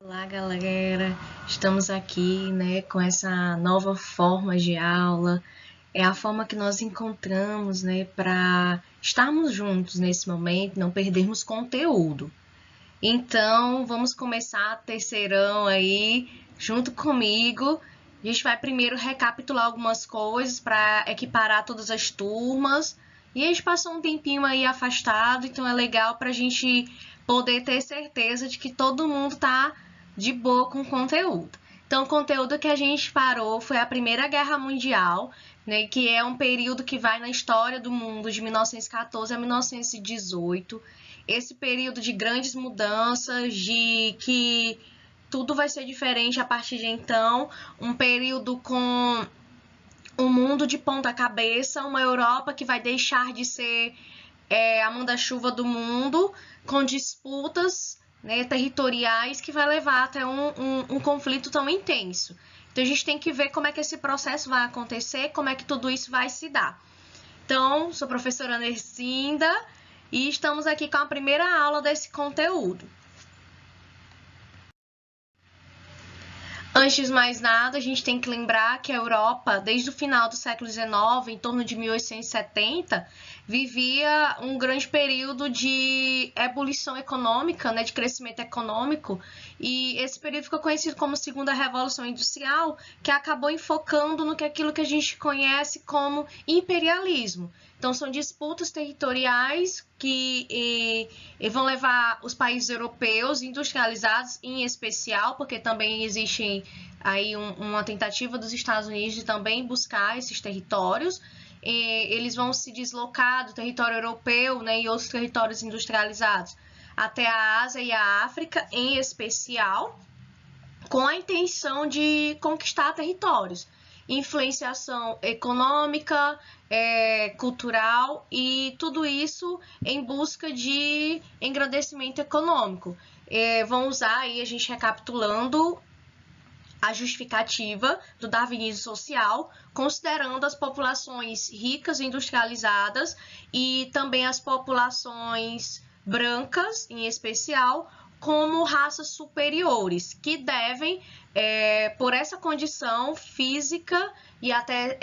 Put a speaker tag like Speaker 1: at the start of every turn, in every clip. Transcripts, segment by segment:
Speaker 1: Olá, galera! Estamos aqui, com essa nova forma de aula. É a forma que nós encontramos, para estarmos juntos nesse momento, não perdermos conteúdo. Então, vamos começar terceirão aí, junto comigo. A gente vai primeiro recapitular algumas coisas para equiparar todas as turmas. E a gente passou um tempinho aí afastado, então é legal para a gente poder ter certeza de que todo mundo está de boa com o conteúdo. Então, o conteúdo que a gente parou foi a Primeira Guerra Mundial, que é um período que vai na história do mundo de 1914 a 1918. Esse período de grandes mudanças, de que tudo vai ser diferente a partir de então, um período com um mundo de ponta cabeça, uma Europa que vai deixar de ser a manda-chuva do mundo, com disputas territoriais que vai levar até um conflito tão intenso. Então, a gente tem que ver como é que esse processo vai acontecer, como é que tudo isso vai se dar. Então, sou professora Nercinda e estamos aqui com a primeira aula desse conteúdo. Antes de mais nada, a gente tem que lembrar que a Europa, desde o final do século XIX, em torno de 1870, vivia um grande período de ebulição econômica, de crescimento econômico, e esse período ficou conhecido como Segunda Revolução Industrial, que acabou enfocando no que aquilo que a gente conhece como imperialismo. Então, são disputas territoriais que vão levar os países europeus industrializados, em especial, porque também existe aí uma tentativa dos Estados Unidos de também buscar esses territórios. Eles vão se deslocar do território europeu, e outros territórios industrializados até a Ásia e a África, em especial, com a intenção de conquistar territórios. Influenciação econômica, cultural e tudo isso em busca de engrandecimento econômico. Vão usar aí, a gente recapitulando, a justificativa do darwinismo social, considerando as populações ricas e industrializadas e também as populações brancas, em especial, como raças superiores, que devem, por essa condição física e até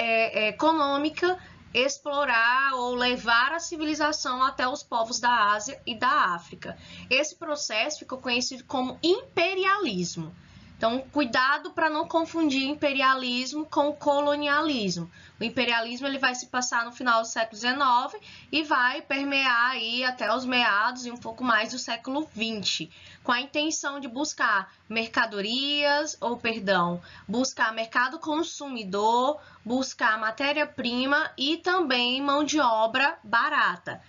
Speaker 1: econômica, explorar ou levar a civilização até os povos da Ásia e da África. Esse processo ficou conhecido como imperialismo. Então, cuidado para não confundir imperialismo com colonialismo. O imperialismo ele vai se passar no final do século XIX e vai permear aí até os meados e um pouco mais do século XX, com a intenção de buscar mercadorias, buscar mercado consumidor, buscar matéria-prima e também mão de obra barata,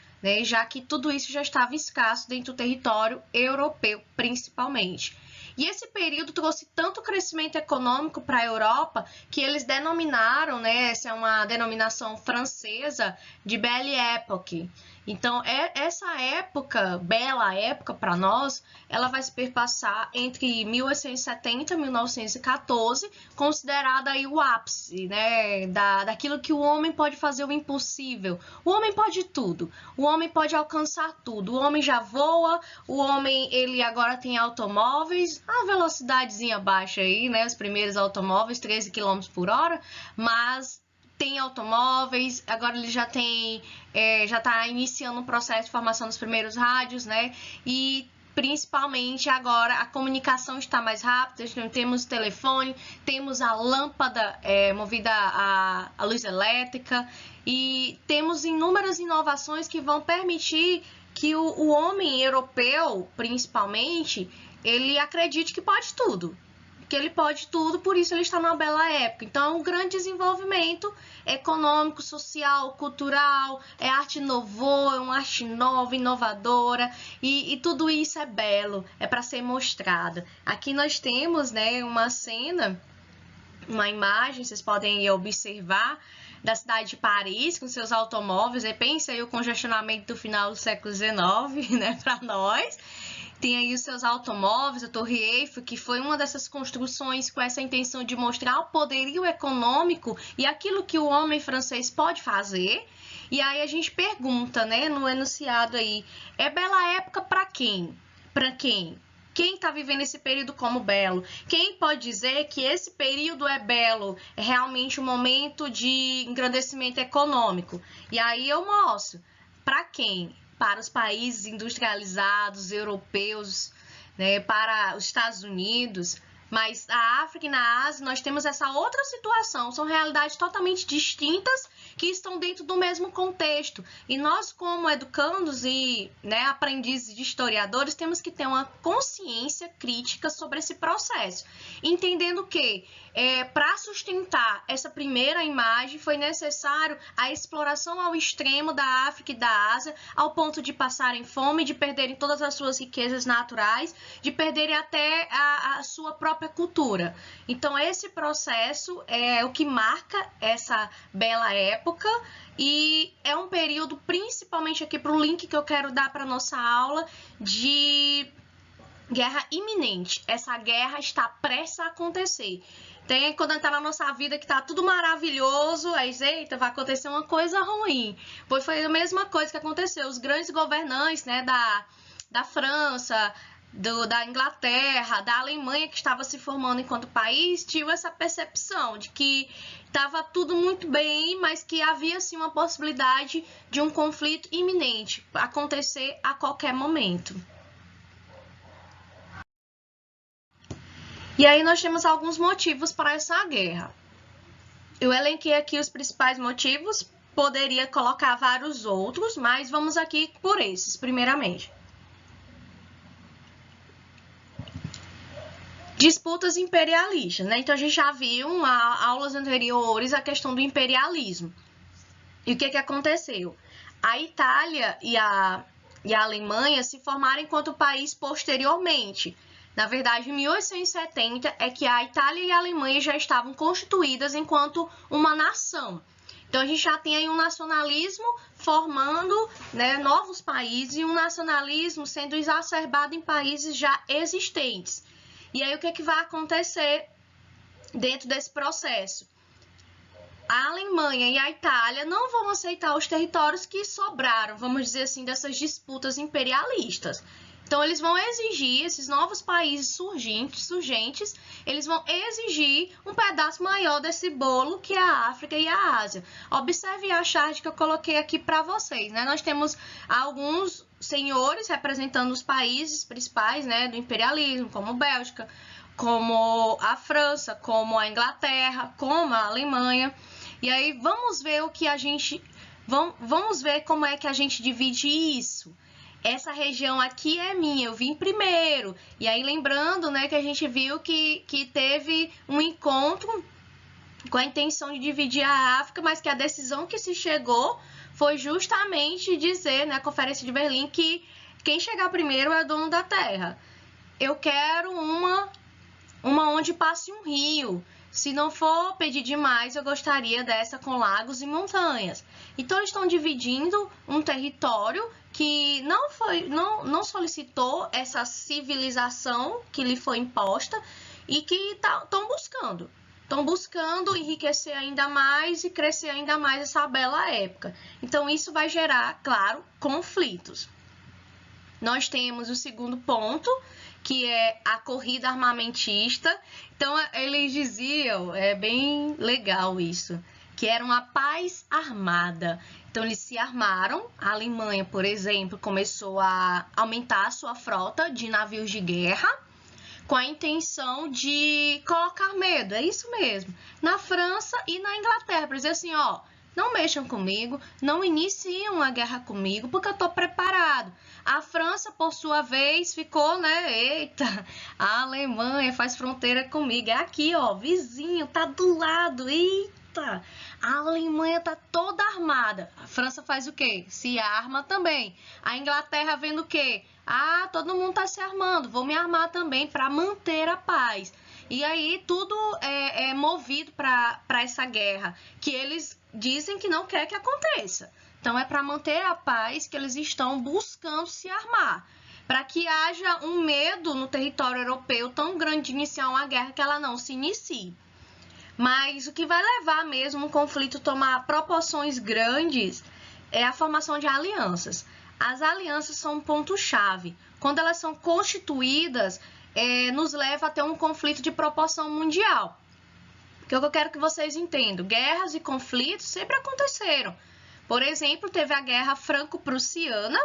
Speaker 1: já que tudo isso já estava escasso dentro do território europeu, principalmente. E esse período trouxe tanto crescimento econômico para a Europa que eles denominaram, essa é uma denominação francesa, de Belle Époque. Então, essa época, bela época para nós, ela vai se perpassar entre 1870 e 1914, considerada aí o ápice, daquilo que o homem pode fazer o impossível. O homem pode tudo, o homem pode alcançar tudo, o homem já voa, o homem ele agora tem automóveis, a velocidadezinha baixa aí, os primeiros automóveis, 13 km por hora, mas tem automóveis, agora ele já tem, já está iniciando um processo de formação dos primeiros rádios, e principalmente agora a comunicação está mais rápida, temos o telefone, temos a lâmpada movida a luz elétrica e temos inúmeras inovações que vão permitir que o homem europeu, principalmente, ele acredite que pode tudo. Que ele pode tudo, por isso ele está numa bela época. Então, é um grande desenvolvimento econômico, social, cultural, é arte novo, é uma arte nova, inovadora, e tudo isso é belo, é para ser mostrado. Aqui nós temos, uma cena, uma imagem, vocês podem observar, da cidade de Paris, com seus automóveis, e pensa aí o congestionamento do final do século XIX, para nós. Tem aí os seus automóveis, a Torre Eiffel, que foi uma dessas construções com essa intenção de mostrar o poderio econômico e aquilo que o homem francês pode fazer. E aí a gente pergunta, no enunciado aí, é bela época para quem? Para quem? Quem está vivendo esse período como belo? Quem pode dizer que esse período é belo, é realmente um momento de engrandecimento econômico? E aí eu mostro. Para quem? Para os países industrializados, europeus, né, para os Estados Unidos. Mas na África e na Ásia nós temos essa outra situação, são realidades totalmente distintas que estão dentro do mesmo contexto. E nós, como educandos e, né, aprendizes de historiadores, temos que ter uma consciência crítica sobre esse processo, entendendo que para sustentar essa primeira imagem foi necessário a exploração ao extremo da África e da Ásia, ao ponto de passarem fome, de perderem todas as suas riquezas naturais, de perderem até a sua própria cultura. Então, esse processo é o que marca essa bela época e é um período, principalmente aqui para o link que eu quero dar para a nossa aula, de guerra iminente. Essa guerra está prestes a acontecer. Tem quando está na nossa vida que está tudo maravilhoso, aí, eita, vai acontecer uma coisa ruim. Pois foi a mesma coisa que aconteceu. Os grandes governantes, né, da França, da Inglaterra, da Alemanha, que estava se formando enquanto país, tinham essa percepção de que estava tudo muito bem, mas que havia sim uma possibilidade de um conflito iminente acontecer a qualquer momento. E aí nós temos alguns motivos para essa guerra. Eu elenquei aqui os principais motivos, poderia colocar vários outros, mas vamos aqui por esses, primeiramente. Disputas imperialistas, né? Então a gente já viu em aulas anteriores a questão do imperialismo. E o que aconteceu? A Itália e a Alemanha se formaram enquanto país posteriormente. Na verdade, em 1870 é que a Itália e a Alemanha já estavam constituídas enquanto uma nação. Então, a gente já tem aí um nacionalismo formando, né, novos países e um nacionalismo sendo exacerbado em países já existentes. E aí, o que vai acontecer dentro desse processo? A Alemanha e a Itália não vão aceitar os territórios que sobraram, vamos dizer assim, dessas disputas imperialistas. Então, eles vão exigir, esses novos países surgentes, eles vão exigir um pedaço maior desse bolo que é a África e a Ásia. Observe a chart que eu coloquei aqui para vocês, né? Nós temos alguns senhores representando os países principais, né, do imperialismo, como Bélgica, como a França, como a Inglaterra, como a Alemanha. E aí, vamos ver vamos ver como é que a gente divide isso. Essa região aqui é minha, eu vim primeiro. E aí, lembrando, né, que a gente viu que teve um encontro com a intenção de dividir a África, mas que a decisão que se chegou foi justamente dizer, na Conferência de Berlim, que quem chegar primeiro é dono da terra. Eu quero uma onde passe um rio. Se não for pedir demais, eu gostaria dessa com lagos e montanhas. Então, eles estão dividindo um território que não solicitou essa civilização que lhe foi imposta e que estão buscando enriquecer ainda mais e crescer ainda mais essa bela época. Então, isso vai gerar, claro, conflitos. Nós temos o segundo ponto, que é a corrida armamentista. Então, eles diziam, é bem legal isso, que era uma paz armada. Então, eles se armaram. A Alemanha, por exemplo, começou a aumentar a sua frota de navios de guerra com a intenção de colocar medo, é isso mesmo, na França e na Inglaterra, para dizer assim, ó, não mexam comigo, não iniciem uma guerra comigo, porque eu estou preparado. A França, por sua vez, ficou, né, eita, a Alemanha faz fronteira comigo, é aqui, ó, vizinho, tá do lado, eita, a Alemanha tá toda armada. A França faz o quê? Se arma também. A Inglaterra vendo o quê? Ah, todo mundo tá se armando, vou me armar também para manter a paz. E aí tudo é movido para essa guerra, que eles dizem que não quer que aconteça. Então, é para manter a paz que eles estão buscando se armar, para que haja um medo no território europeu tão grande de iniciar uma guerra que ela não se inicie. Mas o que vai levar mesmo um conflito a tomar proporções grandes é a formação de alianças. As alianças são um ponto-chave. Quando elas são constituídas, nos leva a ter um conflito de proporção mundial. Que é o que eu quero que vocês entendam. Guerras e conflitos sempre aconteceram. Por exemplo, teve a Guerra Franco-Prussiana,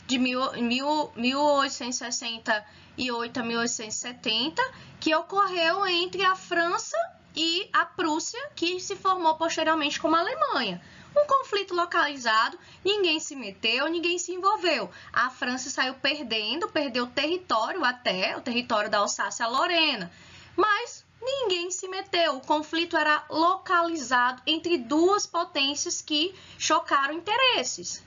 Speaker 1: de 1868 a 1870, que ocorreu entre a França e a Prússia, que se formou posteriormente como a Alemanha. Um conflito localizado, ninguém se meteu, ninguém se envolveu. A França saiu perdeu território até, o território da Alsácia-Lorena. Mas ninguém se meteu. O conflito era localizado entre duas potências que chocaram interesses.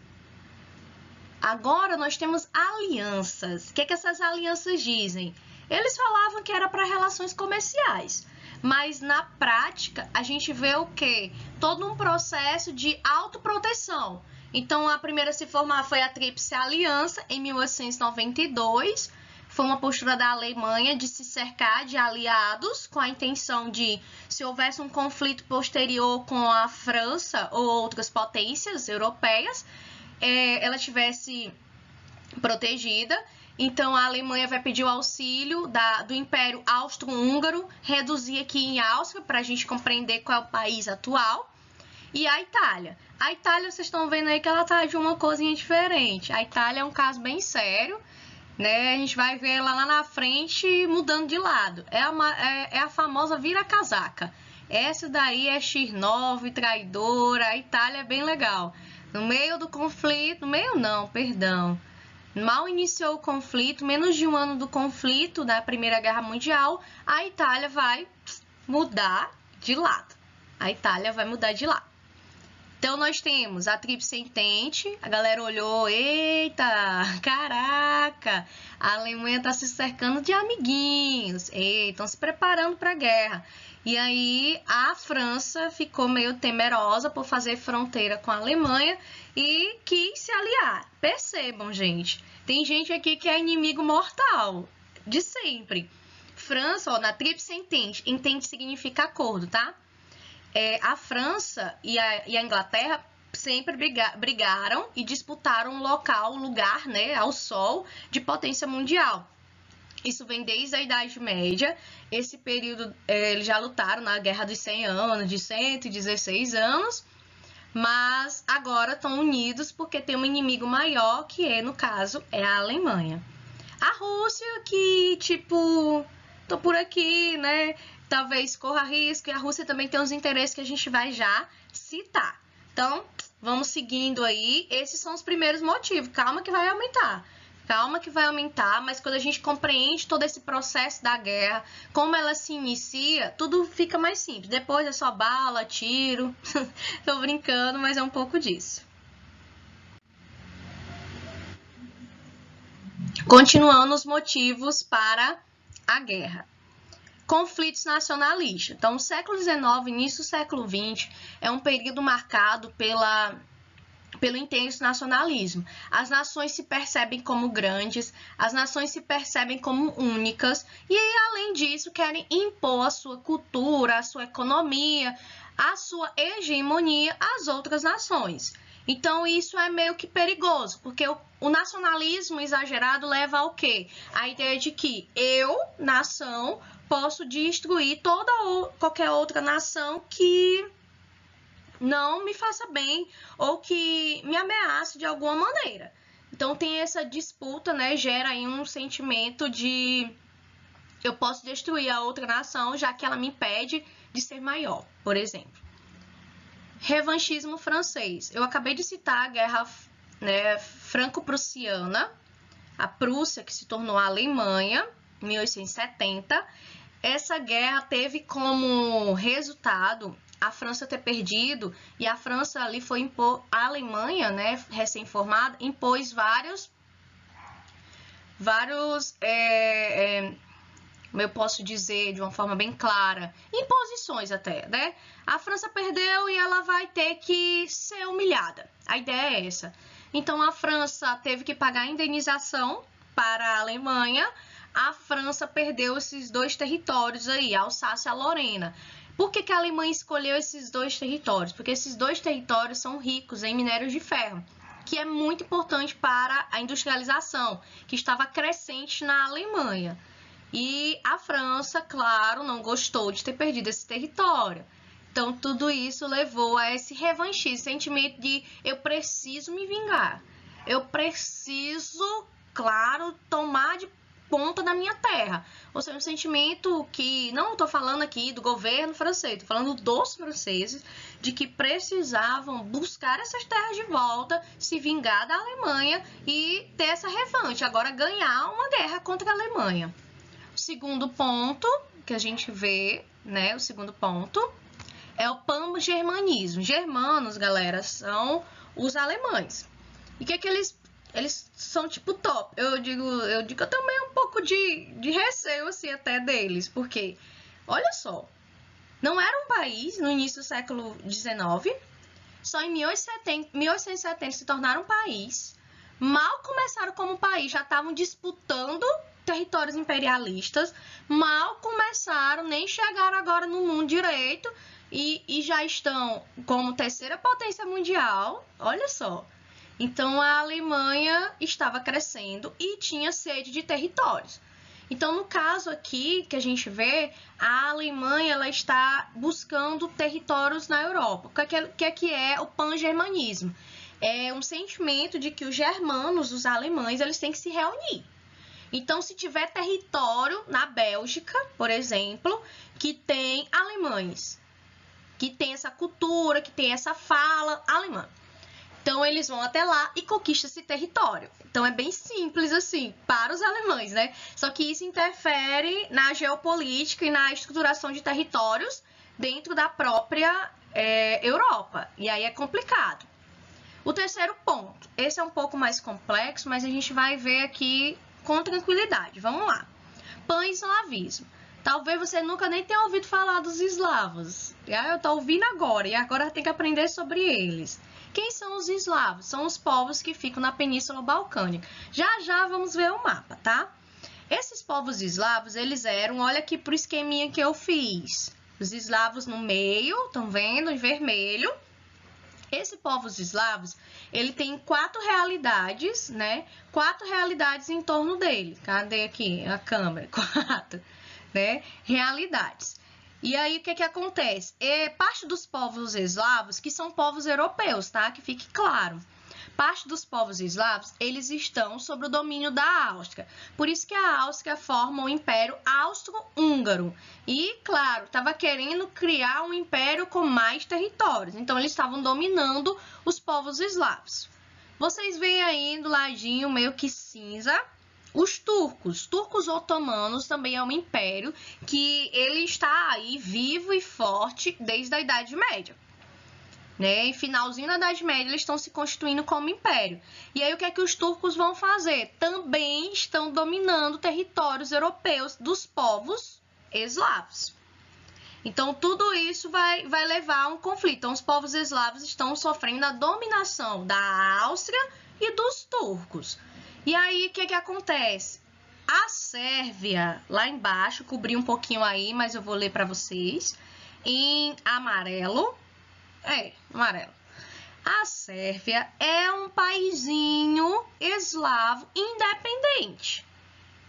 Speaker 1: Agora nós temos alianças. O que essas alianças dizem? Eles falavam que era para relações comerciais. Mas na prática, a gente vê o quê? Todo um processo de autoproteção. Então, a primeira a se formar foi a Tríplice Aliança, em 1892. Foi uma postura da Alemanha de se cercar de aliados, com a intenção de, se houvesse um conflito posterior com a França ou outras potências europeias, ela tivesse protegida. Então, a Alemanha vai pedir o auxílio do Império Austro-Húngaro, reduzir aqui em Áustria, para a gente compreender qual é o país atual. E a Itália. A Itália, vocês estão vendo aí que ela tá de uma coisinha diferente. A Itália é um caso bem sério, né? A gente vai ver ela lá na frente mudando de lado. É a famosa vira-casaca. Essa daí é X9, traidora. A Itália é bem legal. No meio do conflito, no meio não, perdão. Mal iniciou o conflito, menos de um ano do conflito da Primeira Guerra Mundial, a Itália vai mudar de lado. A Itália vai mudar de lado. Então, nós temos a Tríplice Entente, a galera olhou, eita, caraca, a Alemanha está se cercando de amiguinhos, estão se preparando para a guerra. E aí, a França ficou meio temerosa por fazer fronteira com a Alemanha e quis se aliar. Percebam, gente, tem gente aqui que é inimigo mortal, de sempre. França, ó, na Tríplice Entente, entente significa acordo, tá? A França e a Inglaterra sempre brigaram e disputaram o lugar, né, ao sol de potência mundial. Isso vem desde a Idade Média. Esse período, eles já lutaram na Guerra dos 100 anos, de 116 anos, mas agora estão unidos porque tem um inimigo maior, que no caso, é a Alemanha. A Rússia, que, tipo, tô por aqui, né, talvez corra risco, e a Rússia também tem uns interesses que a gente vai já citar. Então, vamos seguindo aí. Esses são os primeiros motivos. Calma que vai aumentar. Calma que vai aumentar, mas quando a gente compreende todo esse processo da guerra, como ela se inicia, tudo fica mais simples. Depois é só bala, tiro. Tô brincando, mas é um pouco disso. Continuando os motivos para a guerra. Conflitos nacionalistas. Então, o século XIX, início do século XX, é um período marcado pelo intenso nacionalismo. As nações se percebem como grandes, as nações se percebem como únicas, e aí, além disso, querem impor a sua cultura, a sua economia, a sua hegemonia às outras nações. Então, isso é meio que perigoso, porque o nacionalismo exagerado leva ao quê? A ideia de que eu, nação, posso destruir qualquer outra nação que não me faça bem ou que me ameace de alguma maneira. Então, tem essa disputa, né? Gera aí um sentimento de eu posso destruir a outra nação, já que ela me impede de ser maior, por exemplo. Revanchismo francês. Eu acabei de citar a guerra, né, franco-prussiana, a Prússia, que se tornou a Alemanha, em 1870. Essa guerra teve como resultado a França ter perdido, e a França ali foi impor, a Alemanha, né, recém-formada, impôs vários eu posso dizer de uma forma bem clara, imposições até, né? A França perdeu e ela vai ter que ser humilhada. A ideia é essa. Então, a França teve que pagar indenização para a Alemanha. A França perdeu esses dois territórios aí, a Alsácia e a Lorena. Por que a Alemanha escolheu esses dois territórios? Porque esses dois territórios são ricos em minérios de ferro. que é muito importante para a industrialização, que estava crescente na Alemanha. E a França, claro, não gostou de ter perdido esse território. Então, tudo isso levou a esse revanchismo, sentimento de eu preciso me vingar. Eu preciso, claro, tomar de conta da minha terra. Ou seja, um sentimento que, não estou falando aqui do governo francês, estou falando dos franceses, de que precisavam buscar essas terras de volta, se vingar da Alemanha e ter essa revanche, agora ganhar uma guerra contra a Alemanha. O segundo ponto que a gente vê, né, o segundo ponto é o pan-germanismo. Germanos, galera, são os alemães. E que eles são tipo top. Eu digo também um pouco de receio assim até deles, porque olha só, não era um país no início do século XIX, só em 1870 se tornaram um país. Mal começaram como país, já estavam disputando territórios imperialistas, mal começaram, nem chegaram agora no mundo direito e já estão como terceira potência mundial, olha só. Então, a Alemanha estava crescendo e tinha sede de territórios. Então, no caso aqui que a gente vê, a Alemanha ela está buscando territórios na Europa. O que é o pan-germanismo? É um sentimento de que os germanos, os alemães, eles têm que se reunir. Então, se tiver território na Bélgica, por exemplo, que tem alemães, que tem essa cultura, que tem essa fala alemã. Então, eles vão até lá e conquistam esse território. Então, é bem simples assim, para os alemães, né? Só que isso interfere na geopolítica e na estruturação de territórios dentro da própria Europa. E aí é complicado. O terceiro ponto. Esse é um pouco mais complexo, mas a gente vai ver aqui com tranquilidade. Vamos lá. Pan-eslavismo. Talvez você nunca nem tenha ouvido falar dos eslavos. Eu tô ouvindo agora, e agora tem que aprender sobre eles. Quem são os eslavos? São os povos que ficam na Península Balcânica. Já vamos ver o mapa, tá? Esses povos eslavos, eles eram, olha aqui pro esqueminha que eu fiz. Os eslavos no meio, estão vendo, em vermelho. Esse povos eslavos, ele tem 4 realidades, né? 4 realidades em torno dele. Cadê aqui a câmera? 4, né? Realidades. E aí, o que acontece? Parte dos povos eslavos, que são povos europeus, tá? Que fique claro. Parte dos povos eslavos, eles estão sob o domínio da Áustria. Por isso que a Áustria forma o Império Austro-Húngaro. E, claro, estava querendo criar um império com mais territórios. Então, eles estavam dominando os povos eslavos. Vocês veem aí do ladinho meio que cinza os turcos otomanos também é um império que ele está aí vivo e forte desde a Idade Média. Né? E finalzinho da Idade Média eles estão se constituindo como império. E aí o que é que os turcos vão fazer? Também estão dominando territórios europeus dos povos eslavos. Então tudo isso vai levar a um conflito. Então os povos eslavos estão sofrendo a dominação da Áustria e dos turcos. E aí, o que acontece? A Sérvia, lá embaixo, cobri um pouquinho aí, mas eu vou ler para vocês. Em amarelo. Amarelo. A Sérvia é um paizinho eslavo independente.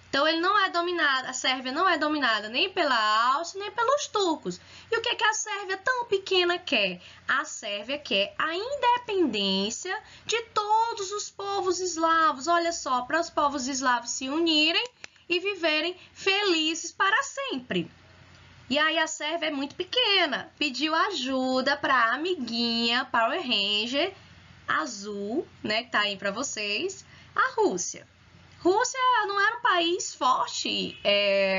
Speaker 1: Então, ele não é dominado, a Sérvia não é dominada nem pela Áustria, nem pelos turcos. E o que a Sérvia tão pequena quer? A Sérvia quer a independência de todos os povos eslavos. Olha só, para os povos eslavos se unirem e viverem felizes para sempre. E aí a Sérvia é muito pequena, pediu ajuda para a amiguinha Power Ranger azul, né, que tá aí para vocês, a Rússia. Rússia não era um país forte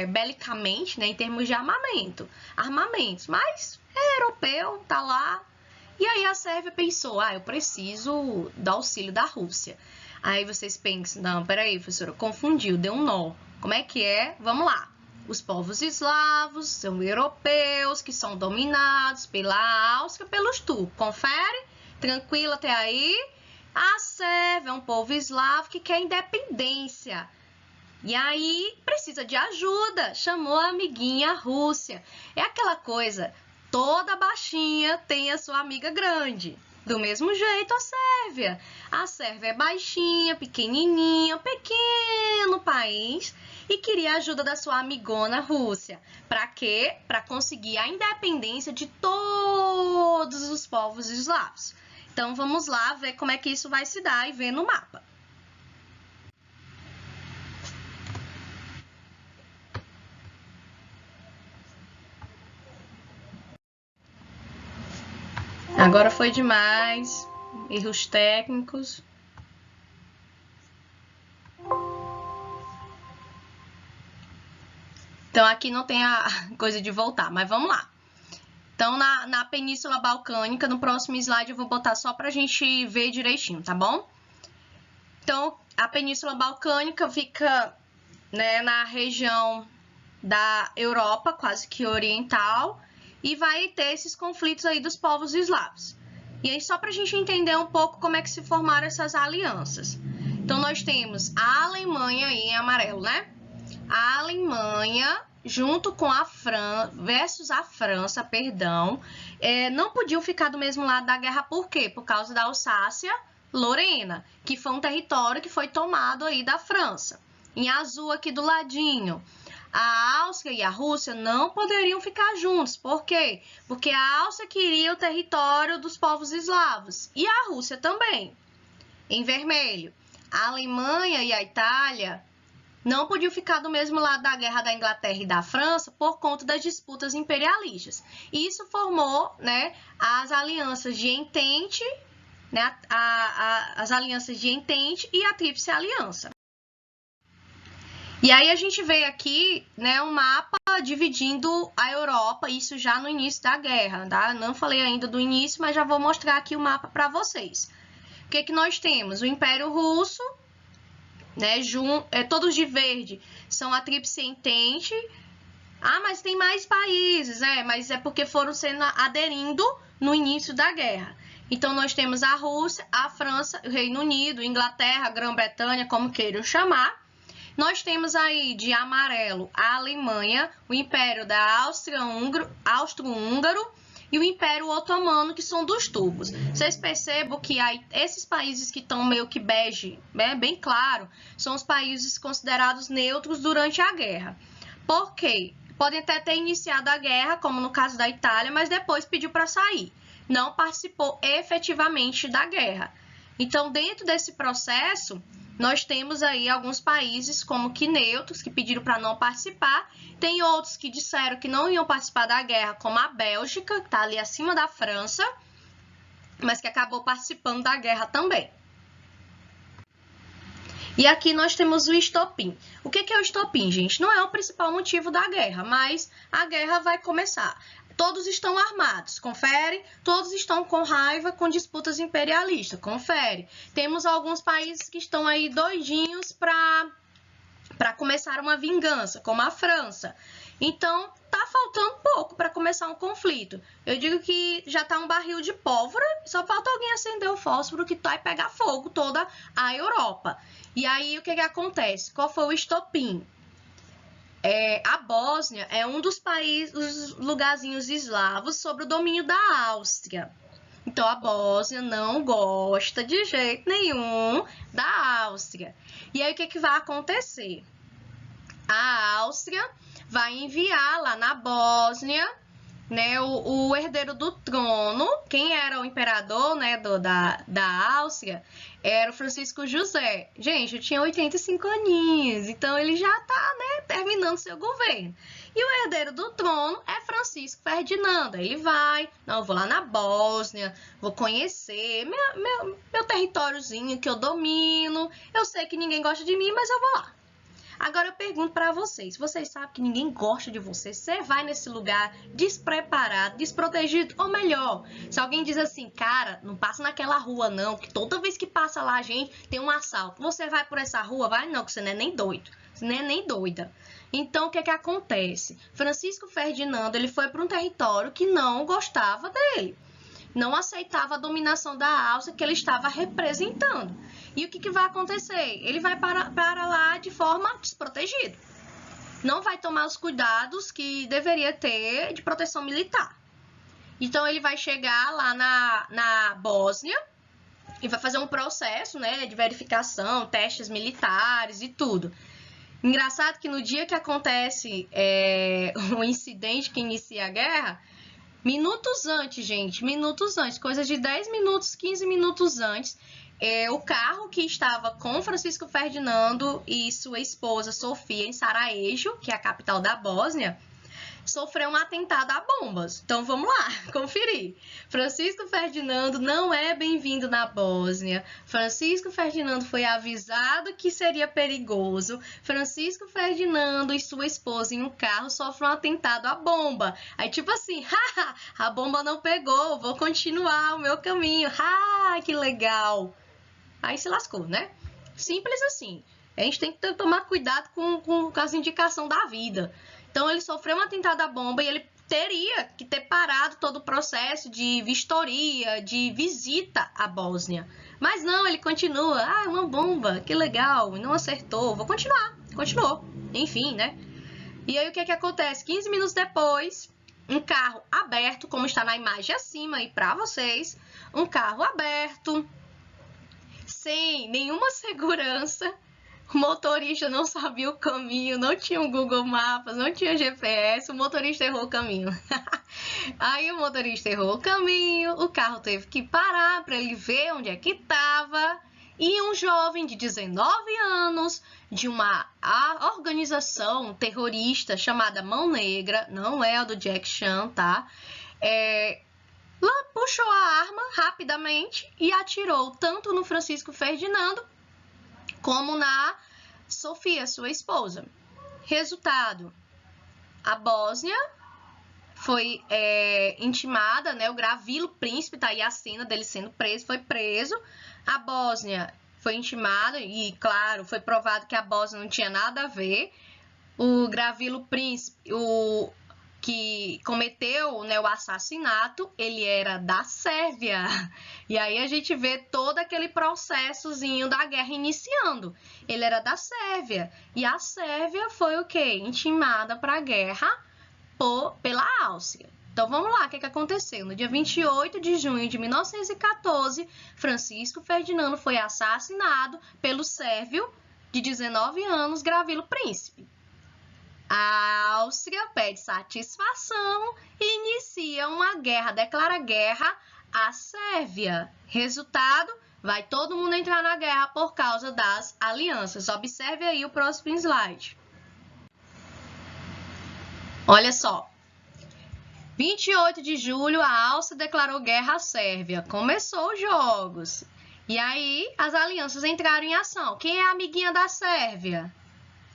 Speaker 1: belicamente, né, em termos de armamentos, mas é europeu, tá lá. E aí a Sérvia pensou, eu preciso do auxílio da Rússia. Aí vocês pensam, não, peraí, professora, confundiu, deu um nó. Como é que é? Vamos lá. Os povos eslavos são europeus que são dominados pela Áustria, pelos turcos. Confere? Tranquilo até aí? A Sérvia é um povo eslavo que quer independência. E aí precisa de ajuda. Chamou a amiguinha Rússia. É aquela coisa, toda baixinha tem a sua amiga grande. Do mesmo jeito a Sérvia. A Sérvia é baixinha, pequenininha, pequeno país e queria a ajuda da sua amigona Rússia. Para quê? Para conseguir a independência de todos os povos eslavos. Então vamos lá ver como é que isso vai se dar e ver no mapa. Agora foi demais, erros técnicos. Então, aqui não tem a coisa de voltar, mas vamos lá. Então, na Península Balcânica, no próximo slide eu vou botar só pra gente ver direitinho, tá bom? Então, a Península Balcânica fica, né, na região da Europa, quase que oriental, e vai ter esses conflitos aí dos povos eslavos. E aí, só para a gente entender um pouco como é que se formaram essas alianças. Então, nós temos a Alemanha aí em amarelo, né? A Alemanha, junto com a França, versus a França, perdão, não podiam ficar do mesmo lado da guerra, por quê? Por causa da Alsácia-Lorena, que foi um território que foi tomado aí da França. Em azul aqui do ladinho. A Áustria e a Rússia não poderiam ficar juntos. Por quê? Porque a Áustria queria o território dos povos eslavos e a Rússia também. Em vermelho, a Alemanha e a Itália não podiam ficar do mesmo lado da guerra da Inglaterra e da França por conta das disputas imperialistas. E isso formou, né, as alianças de Entente, né, as alianças de Entente e a Tríplice Aliança. E aí a gente vê aqui, né, um mapa dividindo a Europa, isso já no início da guerra, tá? Não falei ainda do início, mas já vou mostrar aqui o mapa para vocês. O que nós temos? O Império Russo, né, todos de verde são a Tríplice Entente. Ah, mas tem mais países, mas é porque foram sendo aderindo no início da guerra. Então, nós temos a Rússia, a França, o Reino Unido, Inglaterra, Grã-Bretanha, como queiram chamar. Nós temos aí de amarelo a Alemanha, o Império da Austro-Húngaro e o Império Otomano, que são dos tubos. Vocês percebam que aí, esses países que estão meio que bege, né, bem claro, são os países considerados neutros durante a guerra. Por quê? Podem até ter iniciado a guerra, como no caso da Itália, mas depois pediu para sair. Não participou efetivamente da guerra. Então, dentro desse processo, nós temos aí alguns países como que neutros, que pediram para não participar. Tem outros que disseram que não iam participar da guerra, como a Bélgica, que está ali acima da França, mas que acabou participando da guerra também. E aqui nós temos o estopim. O que é o estopim, gente? Não é o principal motivo da guerra, mas a guerra vai começar. Todos estão armados, confere? Todos estão com raiva, com disputas imperialistas, confere? Temos alguns países que estão aí doidinhos para começar uma vingança, como a França. Então, tá faltando pouco para começar um conflito. Eu digo que já tá um barril de pólvora, só falta alguém acender o fósforo que vai pegar fogo toda a Europa. E aí, o que acontece? Qual foi o estopim? A Bósnia é um dos países, os lugarzinhos eslavos sob o domínio da Áustria. Então, a Bósnia não gosta de jeito nenhum da Áustria. E aí, o que vai acontecer? A Áustria vai enviar lá na Bósnia, né, o herdeiro do trono. Quem era o imperador, né, da Áustria era o Francisco José. Gente, eu tinha 85 aninhos, então ele já tá, né, terminando seu governo. E o herdeiro do trono é Francisco Ferdinando. Ele vai, não, eu vou lá na Bósnia, vou conhecer meu territóriozinho que eu domino. Eu sei que ninguém gosta de mim, mas eu vou lá. Agora eu pergunto para vocês sabem que ninguém gosta de você, você vai nesse lugar despreparado, desprotegido, ou melhor, se alguém diz assim, cara, não passa naquela rua não, que toda vez que passa lá a gente tem um assalto, você vai por essa rua? Vai não, que você não é nem doido, você não é nem doida. Então, o que acontece? Francisco Ferdinando, ele foi para um território que não gostava dele. Não aceitava a dominação da Áustria que ele estava representando. E o que vai acontecer? Ele vai para lá de forma desprotegida. Não vai tomar os cuidados que deveria ter de proteção militar. Então ele vai chegar lá na Bósnia e vai fazer um processo, né, de verificação, testes militares e tudo. Engraçado que no dia que acontece o incidente que inicia a guerra, minutos antes, gente, minutos antes, coisa de 10 minutos, 15 minutos antes, o carro que estava com Francisco Ferdinando e sua esposa Sofia em Sarajevo, que é a capital da Bósnia, sofreu um atentado a bombas. Então vamos lá, conferir. Francisco Ferdinando não é bem-vindo na Bósnia. Francisco Ferdinando foi avisado que seria perigoso. Francisco Ferdinando e sua esposa em um carro sofrem um atentado a bomba. Aí tipo assim, haha, a bomba não pegou, vou continuar o meu caminho. Ah, que legal. Aí se lascou, né? Simples assim. A gente tem que tomar cuidado com as indicações da vida. Então, ele sofreu um atentado à bomba e ele teria que ter parado todo o processo de vistoria, de visita à Bósnia. Mas não, ele continua. Ah, é uma bomba, que legal, não acertou, vou continuar. Continuou, enfim, né? E aí, o que que acontece? 15 minutos depois, um carro aberto, como está na imagem acima aí para vocês, um carro aberto, sem nenhuma segurança. O motorista não sabia o caminho, não tinha um Google Maps, não tinha GPS, o motorista errou o caminho. Aí o motorista errou o caminho, o carro teve que parar para ele ver onde é que estava. E um jovem de 19 anos, de uma organização terrorista chamada Mão Negra, não é a do Jack Chan, tá? Lá puxou a arma rapidamente e atirou tanto no Francisco Ferdinando como na Sofia, sua esposa. Resultado, a Bósnia foi intimada, né? O Gravilo Príncipe, tá aí a cena dele sendo preso, foi preso. A Bósnia foi intimada e, claro, foi provado que a Bósnia não tinha nada a ver. O Gravilo Príncipe, o que cometeu, né, o assassinato, ele era da Sérvia. E aí a gente vê todo aquele processozinho da guerra iniciando. Ele era da Sérvia. E a Sérvia foi o quê? Intimada para a guerra pela Áustria. Então vamos lá, o que aconteceu? No dia 28 de junho de 1914, Francisco Ferdinando foi assassinado pelo sérvio de 19 anos, Gravilo Príncipe. A Áustria pede satisfação e inicia uma guerra, declara guerra à Sérvia. Resultado, vai todo mundo entrar na guerra por causa das alianças. Observe aí o próximo slide. Olha só. 28 de julho, a Áustria declarou guerra à Sérvia. Começou os jogos. E aí, as alianças entraram em ação. Quem é a amiguinha da Sérvia?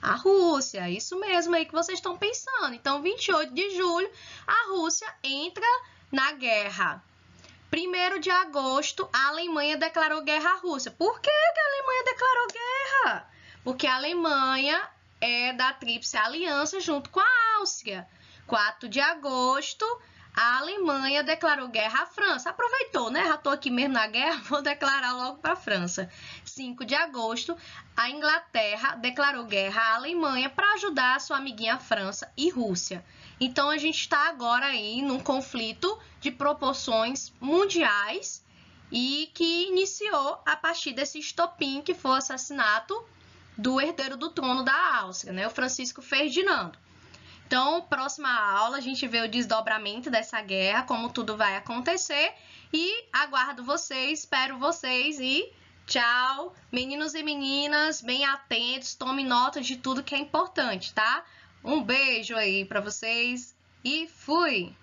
Speaker 1: A Rússia, isso mesmo aí que vocês estão pensando. Então, 28 de julho, a Rússia entra na guerra. 1º de agosto, a Alemanha declarou guerra à Rússia. Por que a Alemanha declarou guerra? Porque a Alemanha é da Tríplice Aliança junto com a Áustria. 4 de agosto, a Alemanha declarou guerra à França. Aproveitou, né? Já estou aqui mesmo na guerra, vou declarar logo para a França. 5 de agosto, a Inglaterra declarou guerra à Alemanha para ajudar a sua amiguinha França e Rússia. Então, a gente está agora aí num conflito de proporções mundiais e que iniciou a partir desse estopim que foi o assassinato do herdeiro do trono da Áustria, né? O Francisco Ferdinando. Então, próxima aula, a gente vê o desdobramento dessa guerra, como tudo vai acontecer. E aguardo vocês, espero vocês e tchau! Meninos e meninas, bem atentos, tomem nota de tudo que é importante, tá? Um beijo aí para vocês e fui!